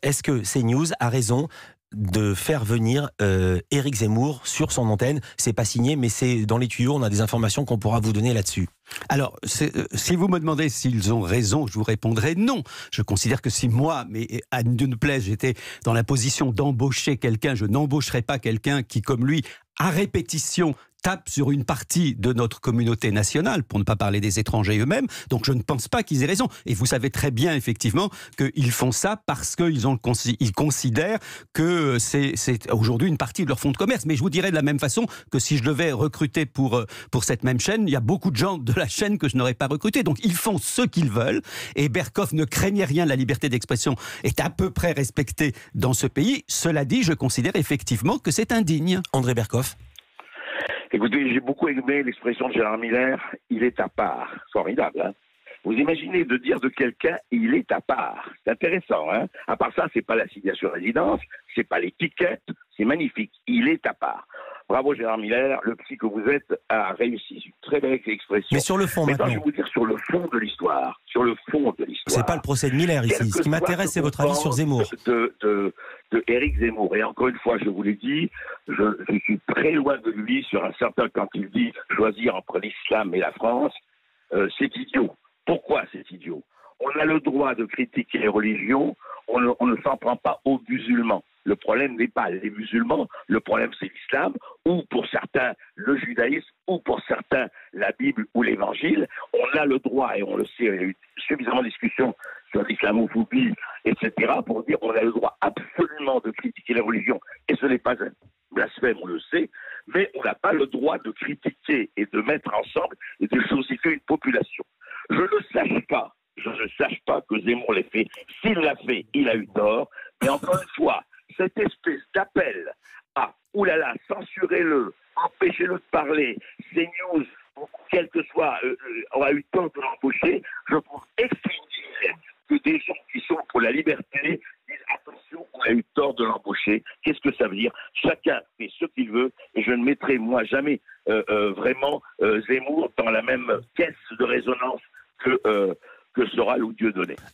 est-ce que CNews a raison de faire venir Éric Zemmour sur son antenne? C'est pas signé, mais c'est dans les tuyaux, on a des informations qu'on pourra vous donner là-dessus. Alors, si vous me demandez s'ils ont raison, je vous répondrai non. Je considère que si moi, mais à une place, j'étais dans la position d'embaucher quelqu'un, je n'embaucherais pas quelqu'un qui, comme lui, à répétition, tape sur une partie de notre communauté nationale, pour ne pas parler des étrangers eux-mêmes. Donc je ne pense pas qu'ils aient raison. Et vous savez très bien, effectivement, qu'ils font ça parce qu'ils considèrent que c'est aujourd'hui une partie de leur fonds de commerce. Mais je vous dirais de la même façon que si je devais recruter pour cette même chaîne, il y a beaucoup de gens de la chaîne que je n'aurais pas recruté. Donc ils font ce qu'ils veulent. Et Berkoff ne craignait rien. La liberté d'expression est à peu près respectée dans ce pays. Cela dit, je considère effectivement que c'est indigne. André Berkoff. Écoutez, j'ai beaucoup aimé l'expression de Gérard Miller, il est à part. Formidable, hein. Vous imaginez de dire de quelqu'un, il est à part. C'est intéressant, hein. À part ça, c'est pas l'assignation résidence, c'est pas l'étiquette, c'est magnifique. Il est à part. Bravo Gérard Miller, le psy que vous êtes a réussi. C'est une très belle expression. Mais sur le fond maintenant, maintenant. je vais vous dire sur le fond de l'histoire. Sur le fond de l'histoire. C'est pas le procès de Miller ici. Ce qui m'intéresse, c'est votre avis sur Zemmour. De Éric Zemmour. Et encore une fois, je vous l'ai dit, je suis très loin de lui sur un certain, quand il dit choisir entre l'islam et la France, c'est idiot. Pourquoi c'est idiot? On a le droit de critiquer les religions, on ne s'en prend pas aux musulmans. Le problème n'est pas les musulmans, le problème c'est l'islam, ou pour certains le judaïsme, ou pour certains la Bible ou l'évangile. On a le droit, et on le sait, il y a eu suffisamment de discussions sur l'islamophobie, etc., pour dire qu'on a le droit absolument de critiquer les religions, et ce n'est pas un blasphème, on le sait, mais on n'a pas le droit de critiquer et de mettre ensemble et de chosifier une population. Je ne sache pas que Zemmour l'ait fait. S'il l'a fait, il a eu tort. Mais encore une fois, cette espèce d'appel à oulala, censurez-le, empêchez-le de parler, CNews, quel que soit, aura eu tort de l'embaucher, je trouve extraordinaire que des gens qui sont pour la liberté disent attention, on a eu tort de l'embaucher. Qu'est-ce que ça veut dire? Chacun fait ce qu'il veut et je ne mettrai moi jamais vraiment Zemmour dans la même caisse de résonance que sera Dieudonné.